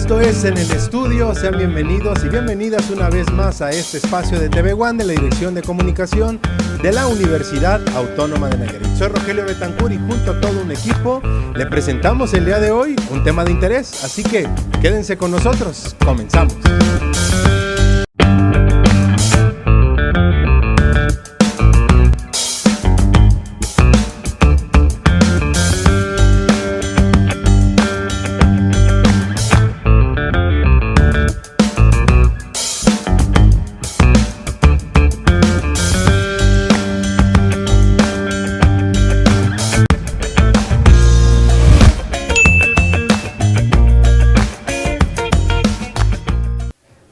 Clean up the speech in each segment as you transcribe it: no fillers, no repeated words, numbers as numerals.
Esto es En el Estudio. Sean bienvenidos y bienvenidas una vez más a este espacio de TV One de la Dirección de Comunicación de la Universidad Autónoma de Nayarit. Soy Rogelio Betancur y junto a todo un equipo le presentamos el día de hoy un tema de interés, así que quédense con nosotros. Comenzamos.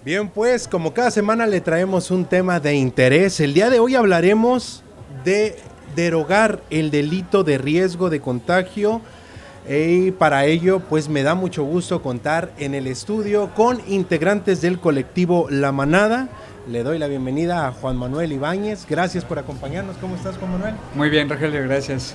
Bien, pues como cada semana le traemos un tema de interés. El día de hoy hablaremos de derogar el delito de riesgo de contagio y para ello pues me da mucho gusto contar en el estudio con integrantes del colectivo La Manada. Le doy la bienvenida a Juan Manuel Ibáñez. Gracias por acompañarnos. ¿Cómo estás, Juan Manuel? Muy bien, Rogelio, gracias.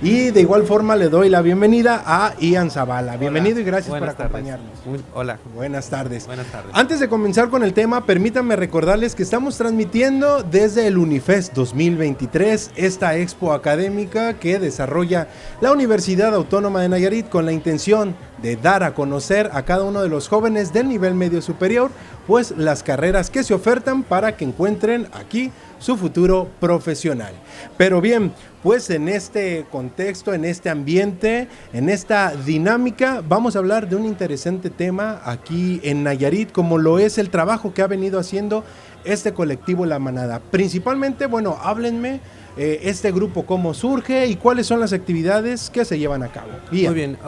Y de igual forma le doy la bienvenida a Ian Zavala. Bienvenido y gracias por acompañarnos. Hola. Buenas tardes. Buenas tardes. Antes de comenzar con el tema, permítanme recordarles que estamos transmitiendo desde el Unifest 2023, esta expo académica que desarrolla la Universidad Autónoma de Nayarit con la intención de dar a conocer a cada uno de los jóvenes del nivel medio superior, pues las carreras que se ofertan para que encuentren aquí su futuro profesional. Pero bien, pues en este contexto, en este ambiente, en esta dinámica, vamos a hablar de un interesante tema aquí en Nayarit, como lo es el trabajo que ha venido haciendo este colectivo La Manada. Principalmente, bueno, háblenme este grupo, cómo surge y cuáles son las actividades que se llevan a cabo. Muy bien,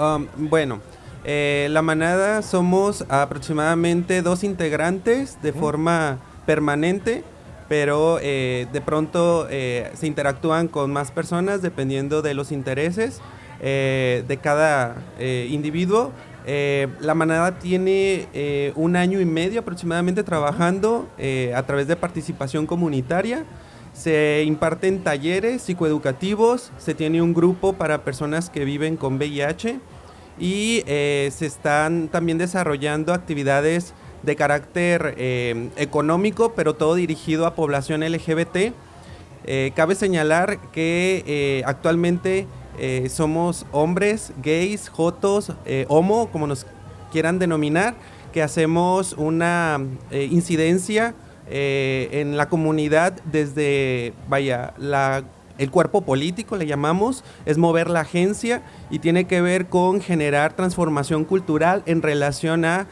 La Manada somos aproximadamente 2 integrantes de forma permanente, pero de pronto se interactúan con más personas dependiendo de los intereses de cada individuo. La Manada tiene 1 año y medio aproximadamente trabajando a través de participación comunitaria. Se imparten talleres psicoeducativos, se tiene un grupo para personas que viven con VIH y se están también desarrollando actividades de carácter económico, pero todo dirigido a población LGBT. Cabe señalar que actualmente somos hombres, gays, jotos, homo, como nos quieran denominar, que hacemos una incidencia en la comunidad desde, el cuerpo político, le llamamos, es mover la agencia y tiene que ver con generar transformación cultural en relación a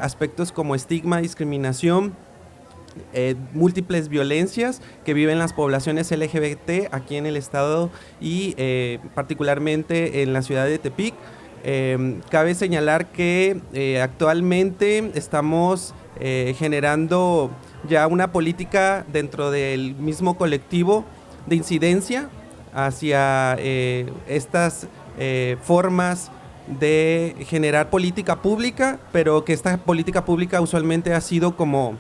aspectos como estigma, discriminación, múltiples violencias que viven las poblaciones LGBT aquí en el estado y particularmente en la ciudad de Tepic. Cabe señalar que actualmente estamos generando ya una política dentro del mismo colectivo de incidencia hacia estas formas de generar política pública, pero que esta política pública usualmente ha sido como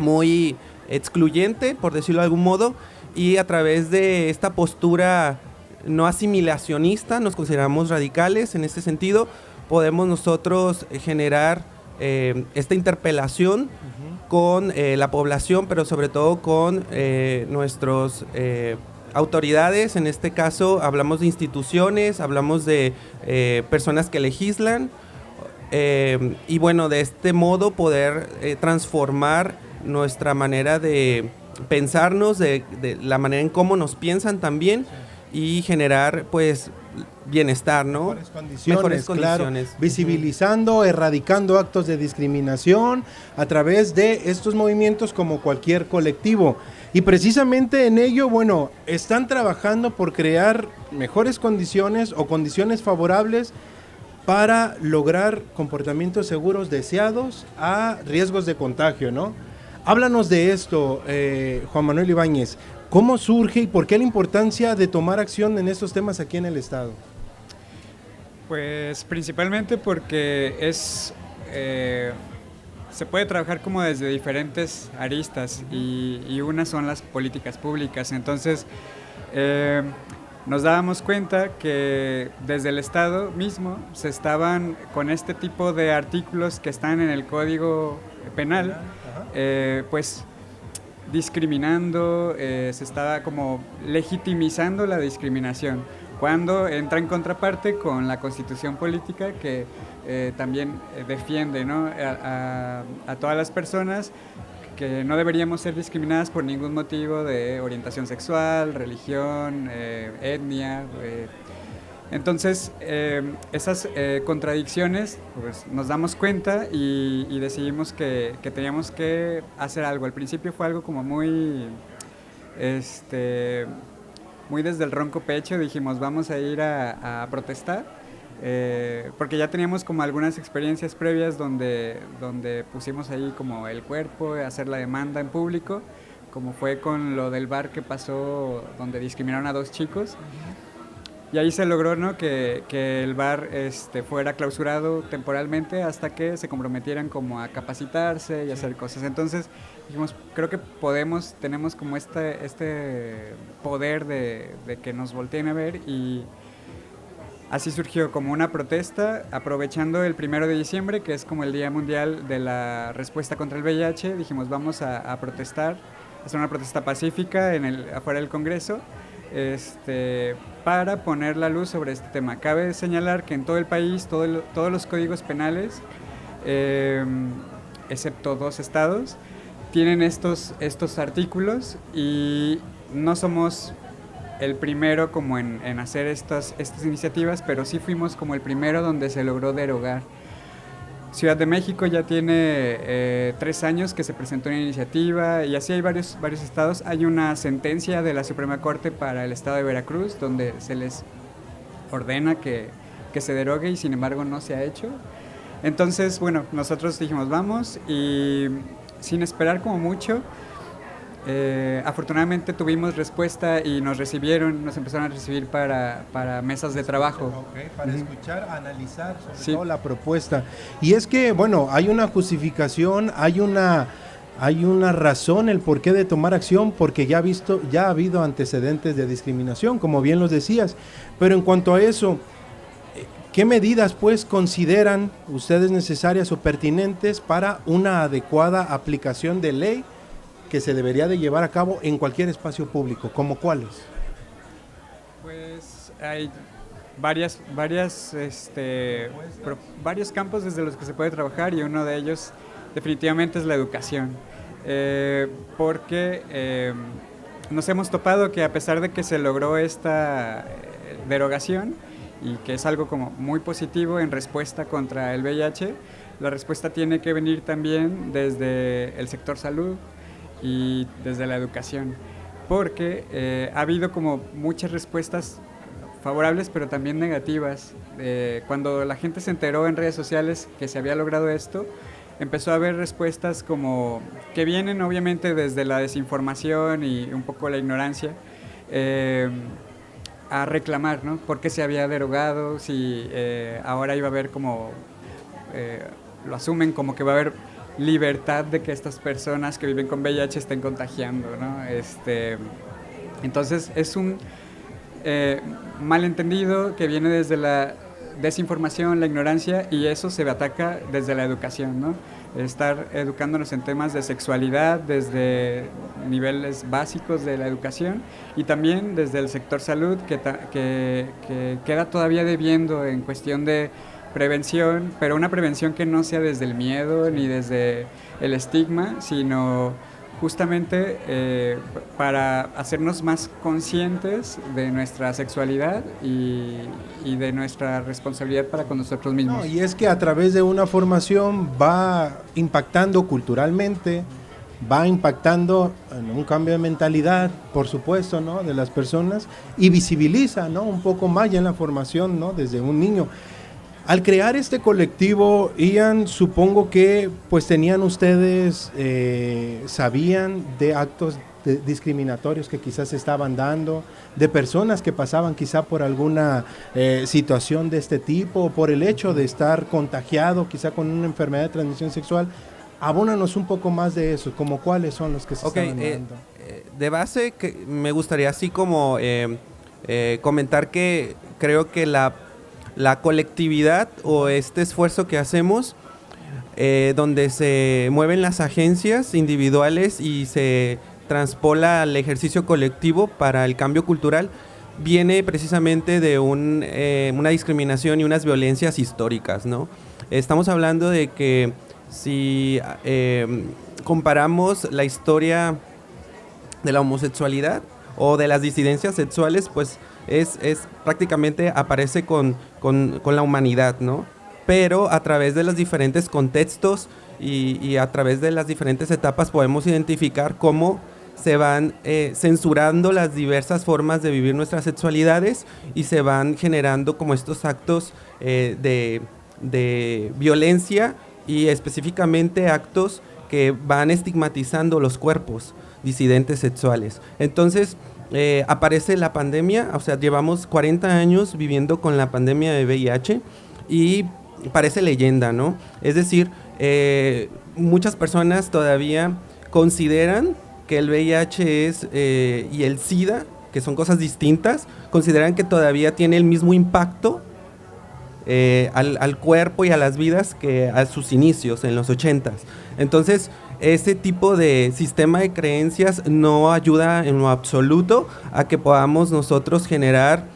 muy excluyente, por decirlo de algún modo, y a través de esta postura no asimilacionista, nos consideramos radicales en este sentido, podemos nosotros generar esta interpelación con la población, pero sobre todo con nuestros autoridades. En este caso hablamos de instituciones, hablamos de personas que legislan y bueno, de este modo poder transformar nuestra manera de pensarnos, de la manera en cómo nos piensan también y generar pues bienestar, ¿no? Mejores condiciones, claro, visibilizando, erradicando actos de discriminación a través de estos movimientos como cualquier colectivo. Y precisamente en ello, bueno, están trabajando por crear mejores condiciones o condiciones favorables para lograr comportamientos seguros deseados a riesgos de contagio, ¿no? Háblanos de esto, Juan Manuel Ibáñez. ¿Cómo surge y por qué la importancia de tomar acción en estos temas aquí en el estado? Pues principalmente porque se puede trabajar como desde diferentes aristas y unas son las políticas públicas. Entonces, nos dábamos cuenta que desde el Estado mismo se estaban, con este tipo de artículos que están en el Código Penal, pues discriminando, se estaba como legitimizando la discriminación, cuando entra en contraparte con la Constitución política que también defiende, ¿no?, a todas las personas, que no deberíamos ser discriminadas por ningún motivo de orientación sexual, religión, etnia. Entonces, esas contradicciones, pues nos damos cuenta y decidimos que teníamos que hacer algo. Al principio fue algo como muy desde el ronco pecho, dijimos vamos a ir a protestar. Porque ya teníamos como algunas experiencias previas donde pusimos ahí como el cuerpo, hacer la demanda en público, como fue con lo del bar que pasó donde discriminaron a 2 chicos. Y ahí se logró, ¿no?, que el bar fuera clausurado temporalmente hasta que se comprometieran como a capacitarse y hacer cosas. Entonces dijimos, creo que tenemos como este poder de que nos volteen a ver, y así surgió como una protesta, aprovechando el 1 de diciembre, que es como el Día Mundial de la Respuesta contra el VIH. Dijimos, vamos a protestar, hacer una protesta pacífica afuera del Congreso, para poner la luz sobre este tema. Cabe señalar que en todo el país, todos los códigos penales, excepto 2 estados, tienen estos artículos, y no somos el primero como en hacer estas iniciativas, pero sí fuimos como el primero donde se logró derogar. Ciudad de México ya tiene 3 años que se presentó una iniciativa, y así hay varios estados. Hay una sentencia de la Suprema Corte para el estado de Veracruz donde se les ordena que se derogue, y sin embargo no se ha hecho. Entonces, bueno, nosotros dijimos vamos, y sin esperar como mucho, afortunadamente tuvimos respuesta y nos empezaron a recibir para mesas de trabajo. Okay, para escuchar, analizar sobre todo la propuesta. Y es que, bueno, hay una justificación, hay una razón el porqué de tomar acción, porque ya ha habido antecedentes de discriminación, como bien los decías. Pero en cuanto a eso, ¿qué medidas pues consideran ustedes necesarias o pertinentes para una adecuada aplicación de ley que se debería de llevar a cabo en cualquier espacio público? ¿Cómo cuáles? Pues hay varios campos desde los que se puede trabajar, y uno de ellos definitivamente es la educación, porque nos hemos topado que a pesar de que se logró esta derogación, y que es algo como muy positivo en respuesta contra el VIH, la respuesta tiene que venir también desde el sector salud y desde la educación, porque ha habido como muchas respuestas favorables pero también negativas. Cuando la gente se enteró en redes sociales que se había logrado esto, empezó a haber respuestas como que vienen obviamente desde la desinformación y un poco la ignorancia, a reclamar, ¿no?, por qué se había derogado, si ahora iba a haber como, lo asumen como que va a haber libertad de que estas personas que viven con VIH estén contagiando, ¿no? Entonces es un malentendido que viene desde la desinformación, la ignorancia, y eso se ataca desde la educación, ¿no? Estar educándonos en temas de sexualidad desde niveles básicos de la educación, y también desde el sector salud, que queda todavía debiendo en cuestión de prevención, pero una prevención que no sea desde el miedo ni desde el estigma, sino justamente para hacernos más conscientes de nuestra sexualidad y de nuestra responsabilidad para con nosotros mismos. No, y es que a través de una formación va impactando culturalmente, va impactando en un cambio de mentalidad, por supuesto, ¿no?, de las personas, y visibiliza, ¿no?, un poco más ya en la formación, ¿no?, desde un niño. Al crear este colectivo, Ian, supongo que pues tenían ustedes, sabían de actos discriminatorios que quizás se estaban dando, de personas que pasaban quizá por alguna situación de este tipo, o por el hecho de estar contagiado quizá con una enfermedad de transmisión sexual. Abónanos un poco más de eso, como cuáles son los que se estaban dando. De base, que me gustaría así como comentar que creo que la colectividad o este esfuerzo que hacemos, donde se mueven las agencias individuales y se transpola al ejercicio colectivo para el cambio cultural, viene precisamente de una discriminación y unas violencias históricas, ¿no? Estamos hablando de que si comparamos la historia de la homosexualidad o de las disidencias sexuales, pues es prácticamente aparece con la humanidad, ¿no? Pero a través de los diferentes contextos y a través de las diferentes etapas podemos identificar cómo se van censurando las diversas formas de vivir nuestras sexualidades y se van generando como estos actos de violencia y específicamente actos que van estigmatizando los cuerpos disidentes sexuales. Entonces, aparece la pandemia, o sea, llevamos 40 años viviendo con la pandemia de VIH y parece leyenda, ¿no? Es decir, muchas personas todavía consideran que el VIH y el SIDA, que son cosas distintas, consideran que todavía tiene el mismo impacto al cuerpo y a las vidas que a sus inicios en los 80s. Entonces, ese tipo de sistema de creencias no ayuda en lo absoluto a que podamos nosotros generar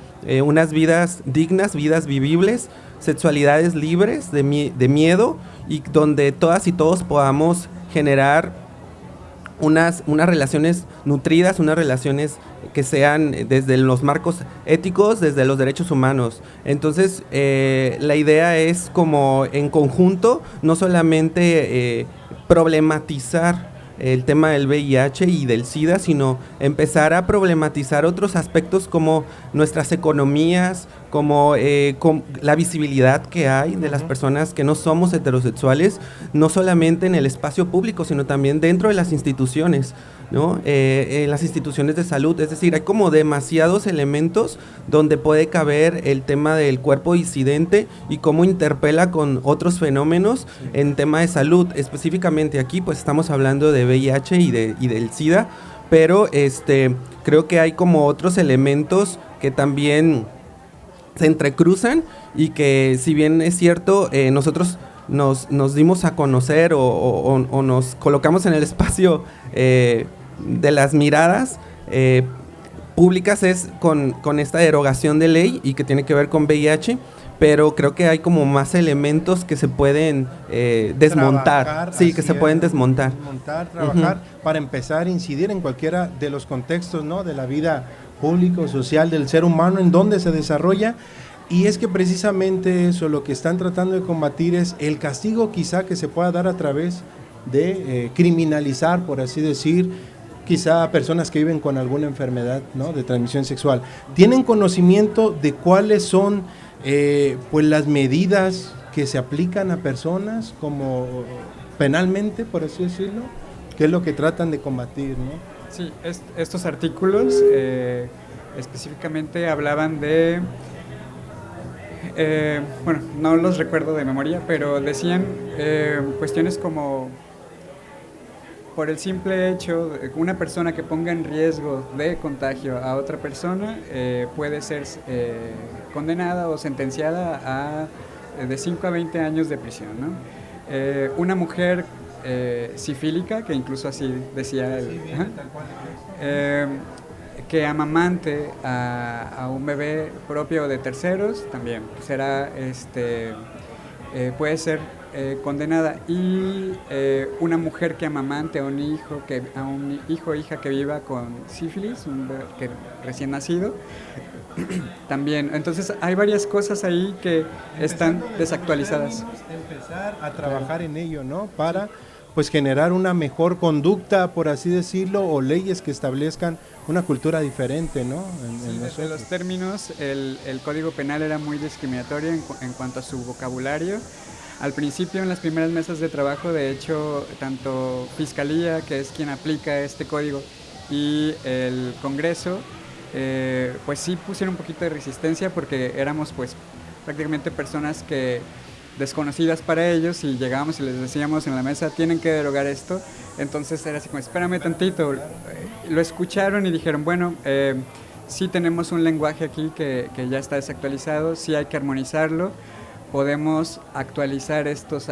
unas vidas dignas, vidas vivibles, sexualidades libres de miedo y donde todas y todos podamos generar unas relaciones nutridas, unas relaciones que sean desde los marcos éticos, desde los derechos humanos. Entonces, la idea es como en conjunto, no solamente problematizar el tema del VIH y del SIDA, sino empezar a problematizar otros aspectos como nuestras economías, como la visibilidad que hay de las personas que no somos heterosexuales, no solamente en el espacio público, sino también dentro de las instituciones, ¿no? En las instituciones de salud. Es decir, hay como demasiados elementos donde puede caber el tema del cuerpo disidente y cómo interpela con otros fenómenos en tema de salud. Específicamente aquí pues estamos hablando de VIH y del SIDA, pero creo que hay como otros elementos que también se entrecruzan y que, si bien es cierto, nosotros nos dimos a conocer o nos colocamos en el espacio de las miradas públicas es con esta derogación de ley y que tiene que ver con VIH, pero creo que hay como más elementos que se pueden desmontar. Trabajar, sí, que se pueden desmontar. Trabajar para empezar a incidir en cualquiera de los contextos, ¿no?, de la vida pública o social del ser humano en donde se desarrolla. Y es que precisamente eso, lo que están tratando de combatir es el castigo quizá que se pueda dar a través de criminalizar, por así decir, quizá a personas que viven con alguna enfermedad, ¿no?, de transmisión sexual. ¿Tienen conocimiento de cuáles son pues las medidas que se aplican a personas como penalmente, por así decirlo? ¿Qué es lo que tratan de combatir, no? Sí, estos artículos específicamente hablaban de, bueno, no los recuerdo de memoria, pero decían cuestiones como, por el simple hecho de que una persona que ponga en riesgo de contagio a otra persona puede ser condenada o sentenciada a de 5 a 20 años de prisión, ¿no? Una mujer sifílica, que incluso así decía él, que amamante a un bebé propio de terceros, también será puede ser condenada. Y una mujer que amamante a un hijo o hija que viva con sífilis, un bebé que recién nacido, también. Entonces hay varias cosas ahí que están desactualizadas. Empezar a trabajar en ello, ¿no?, para pues generar una mejor conducta, por así decirlo, o leyes que establezcan una cultura diferente, ¿no? Desde los términos, el Código Penal era muy discriminatorio en cuanto a su vocabulario. Al principio, en las primeras mesas de trabajo, de hecho, tanto Fiscalía, que es quien aplica este código, y el Congreso, pues sí pusieron un poquito de resistencia porque éramos pues prácticamente personas que desconocidas para ellos, y llegábamos y les decíamos en la mesa, tienen que derogar esto. Entonces era así como, espérame tantito. Lo escucharon y dijeron, bueno, sí tenemos un lenguaje aquí que ya está desactualizado, sí hay que armonizarlo, podemos actualizar estos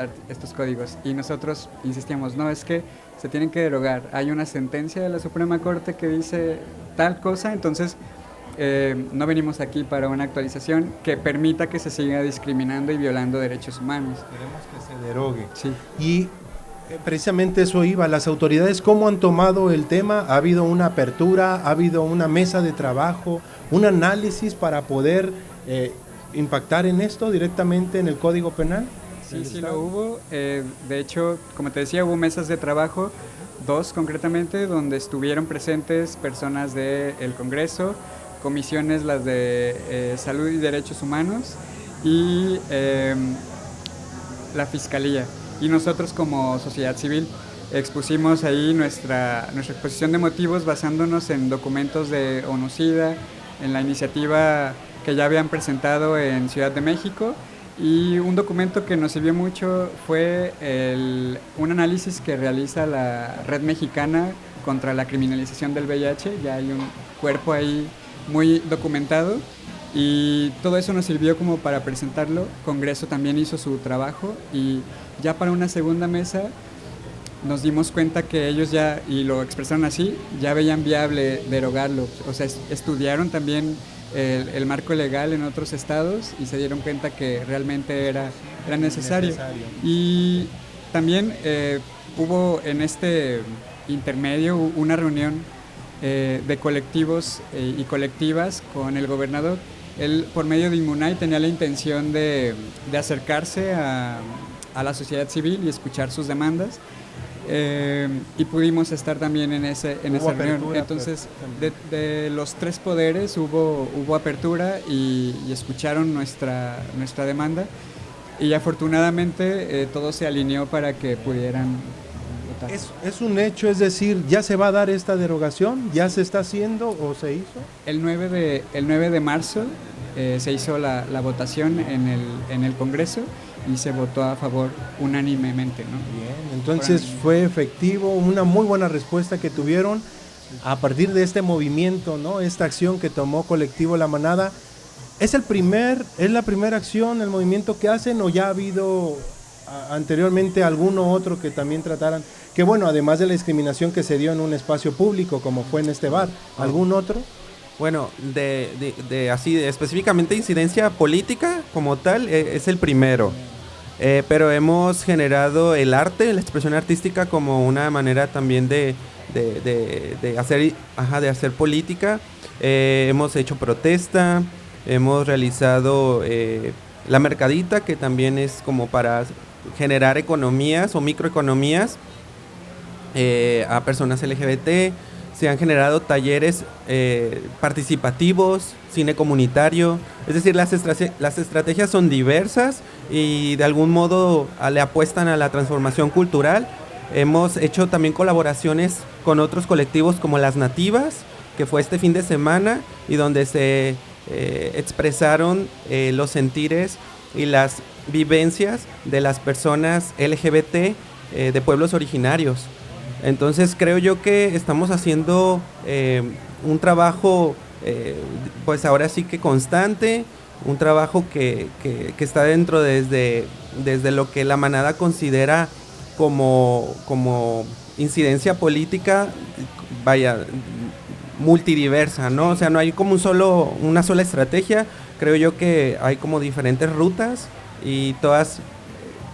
códigos. Y nosotros insistíamos, no, es que se tienen que derogar. Hay una sentencia de la Suprema Corte que dice tal cosa, entonces no venimos aquí para una actualización que permita que se siga discriminando y violando derechos humanos. Queremos que se derogue. Sí. Y precisamente eso iba, las autoridades, ¿cómo han tomado el tema? ¿Ha habido una apertura? ¿Ha habido una mesa de trabajo? ¿Un análisis para poder impactar en esto directamente en el Código Penal? Sí, sí lo hubo. De hecho, como te decía, hubo mesas de trabajo, 2 concretamente, donde estuvieron presentes personas del Congreso, comisiones, las de Salud y Derechos Humanos y la Fiscalía. Y nosotros como sociedad civil expusimos ahí nuestra exposición de motivos basándonos en documentos de ONU-SIDA, en la iniciativa que ya habían presentado en Ciudad de México, y un documento que nos sirvió mucho fue un análisis que realiza la Red Mexicana contra la Criminalización del VIH. Ya hay un cuerpo ahí muy documentado y todo eso nos sirvió como para presentarlo. Congreso también hizo su trabajo y ya para una segunda mesa nos dimos cuenta que ellos ya, y lo expresaron así, ya veían viable derogarlo. O sea, estudiaron también el marco legal en otros estados y se dieron cuenta que realmente era necesario. Y también hubo en este intermedio una reunión de colectivos y colectivas con el gobernador. Él, por medio de Inmunay, tenía la intención de acercarse a la sociedad civil y escuchar sus demandas. Y pudimos estar también en esa reunión. Entonces, de los 3 poderes hubo apertura y escucharon nuestra demanda, y afortunadamente todo se alineó para que pudieran votar. ¿Es un hecho? Es decir, ¿ya se va a dar esta derogación? ¿Ya se está haciendo o se hizo? El 9 de marzo se hizo la votación en el Congreso y se votó a favor unánimemente, ¿no? Bien, entonces fue efectivo, una muy buena respuesta que tuvieron a partir de este movimiento, ¿no? Esta acción que tomó Colectivo La Manada. ¿Es la primera acción, el movimiento que hacen, o ya ha habido anteriormente alguno otro que también trataran? Que bueno, además de la discriminación que se dio en un espacio público, como fue en este bar, ¿algún otro? Bueno, específicamente incidencia política como tal, es el primero. Pero hemos generado el arte, la expresión artística, como una manera también de hacer política. Hemos hecho protesta, hemos realizado la mercadita, que también es como para generar economías o microeconomías a personas LGBT. Se han generado talleres participativos, cine comunitario. Es decir, las estrategias son diversas y de algún modo le apuestan a la transformación cultural. Hemos hecho también colaboraciones con otros colectivos como Las Nativas, que fue este fin de semana, y donde se expresaron los sentires y las vivencias de las personas LGBT de pueblos originarios. Entonces creo yo que estamos haciendo un trabajo pues ahora sí que constante, un trabajo que está dentro desde lo que La Manada considera como incidencia política, vaya, multidiversa, ¿no? O sea, no hay como una sola estrategia. Creo yo que hay como diferentes rutas y todas,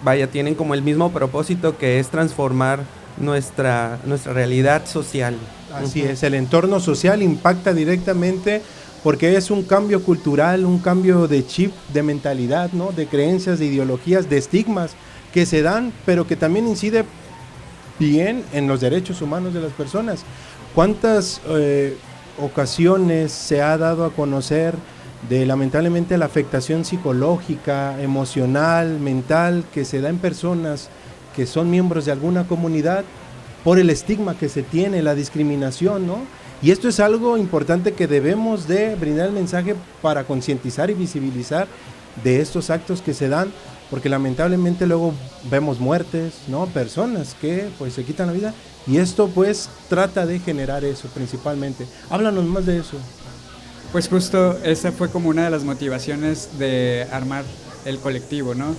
vaya, tienen como el mismo propósito, que es transformar nuestra realidad social. Así es, el entorno social impacta directamente porque es un cambio cultural, un cambio de chip, de mentalidad, ¿no? De creencias, de ideologías, de estigmas que se dan, pero que también incide bien en los derechos humanos de las personas. ¿Cuántas ocasiones se ha dado a conocer de lamentablemente la afectación psicológica, emocional, mental que se da en personas que son miembros de alguna comunidad por el estigma que se tiene, la discriminación, ¿no? Y esto es algo importante que debemos de brindar el mensaje para concientizar y visibilizar de estos actos que se dan, porque lamentablemente luego vemos muertes, ¿no? Personas que pues se quitan la vida, y esto pues trata de generar eso principalmente. Háblanos más de eso. Pues justo esa fue como una de las motivaciones de armar el colectivo, ¿no?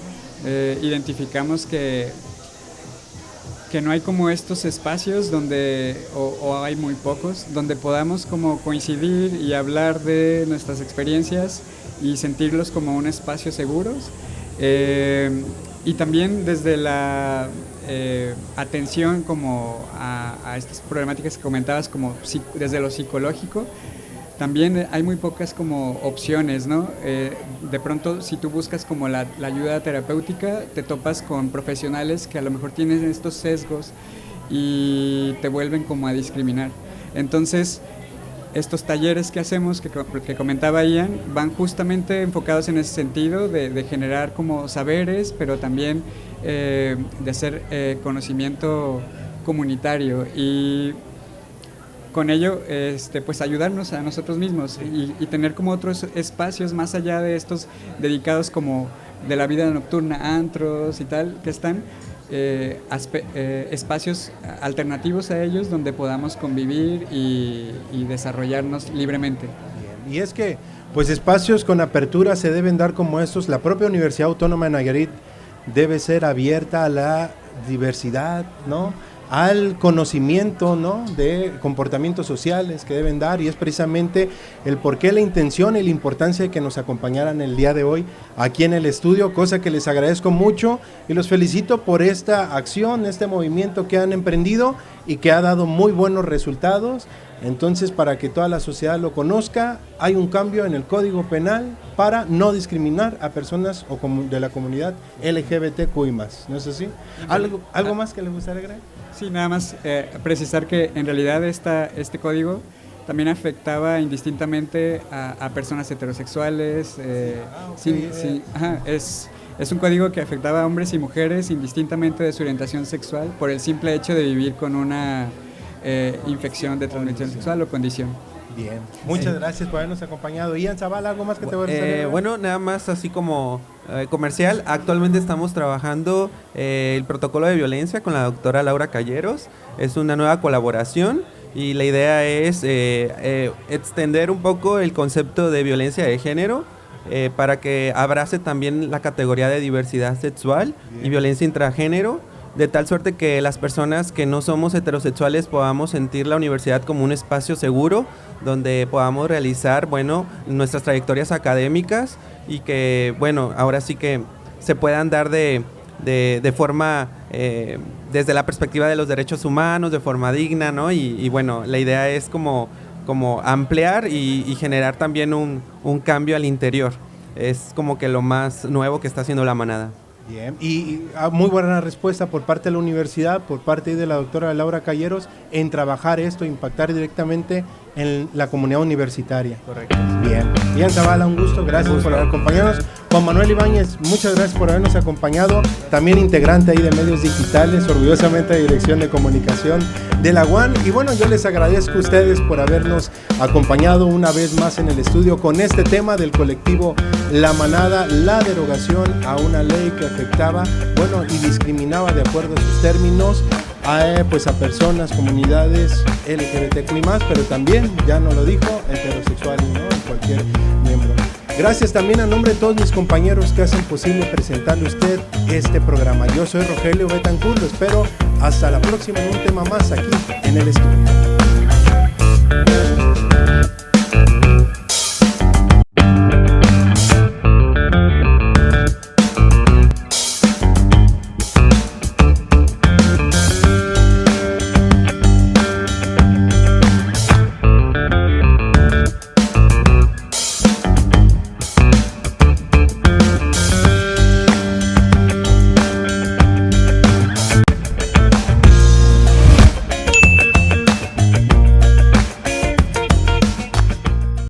Identificamos que no hay como estos espacios donde, o hay muy pocos, donde podamos como coincidir y hablar de nuestras experiencias y sentirlos como un espacio seguros. Y también desde la atención como a estas problemáticas que comentabas, como desde lo psicológico, también hay muy pocas como opciones, ¿no? De pronto, si tú buscas como la ayuda terapéutica, te topas con profesionales que a lo mejor tienen estos sesgos y te vuelven como a discriminar. Entonces, estos talleres que hacemos, que comentaba Ian, van justamente enfocados en ese sentido de generar como saberes, pero también de hacer conocimiento comunitario y con ello pues ayudarnos a nosotros mismos y tener como otros espacios más allá de estos dedicados como de la vida nocturna, antros y tal, que están espacios alternativos a ellos donde podamos convivir y desarrollarnos libremente. Bien. Y es que pues espacios con apertura se deben dar como estos. La propia Universidad Autónoma de Nayarit debe ser abierta a la diversidad, ¿no?, al conocimiento, ¿no?, de comportamientos sociales que deben dar, y es precisamente el porqué, la intención y la importancia de que nos acompañaran el día de hoy aquí en el estudio, cosa que les agradezco mucho y los felicito por esta acción, este movimiento que han emprendido y que ha dado muy buenos resultados. Entonces, para que toda la sociedad lo conozca, hay un cambio en el Código Penal para no discriminar a personas o de la comunidad LGBTQI+, ¿no es así? ¿Algo más que les gustaría agregar? Sí, nada más precisar que en realidad este código también afectaba indistintamente a personas heterosexuales. Es un código que afectaba a hombres y mujeres indistintamente de su orientación sexual por el simple hecho de vivir con una infección de transmisión sexual o condición. Bien, muchas gracias por habernos acompañado. Ian Zavala, ¿algo más que te voy a decir? Bueno, nada más así como comercial, actualmente estamos trabajando el protocolo de violencia con la doctora Laura Calleros. Es una nueva colaboración y la idea es extender un poco el concepto de violencia de género para que abrace también la categoría de diversidad sexual y violencia intragénero, de tal suerte que las personas que no somos heterosexuales podamos sentir la universidad como un espacio seguro donde podamos realizar, bueno, nuestras trayectorias académicas y que, bueno, ahora sí que se puedan dar de forma, desde la perspectiva de los derechos humanos, de forma digna, ¿no? Y bueno, la idea es como ampliar y generar también un cambio al interior. Es como que lo más nuevo que está haciendo la manada. Bien, y muy buena respuesta por parte de la universidad, por parte de la doctora Laura Calleros, en trabajar esto, impactar directamente en la comunidad universitaria. Correcto. Bien. Ian Zavala, un gusto, gracias por acompañarnos. Juan Manuel Ibáñez, muchas gracias por habernos acompañado, también integrante ahí de medios digitales, orgullosamente de Dirección de Comunicación de la UAN. Y bueno, yo les agradezco a ustedes por habernos acompañado una vez más en el estudio con este tema del colectivo La Manada, la derogación a una ley que afectaba, bueno, y discriminaba de acuerdo a sus términos a personas, comunidades LGBTQI+, pero también, ya nos lo dijo, heterosexual, ¿no?, cualquier miembro. Gracias también a nombre de todos mis compañeros que hacen posible presentarle a usted este programa. Yo soy Rogelio Betancourt, lo espero hasta la próxima en un tema más aquí en el estudio.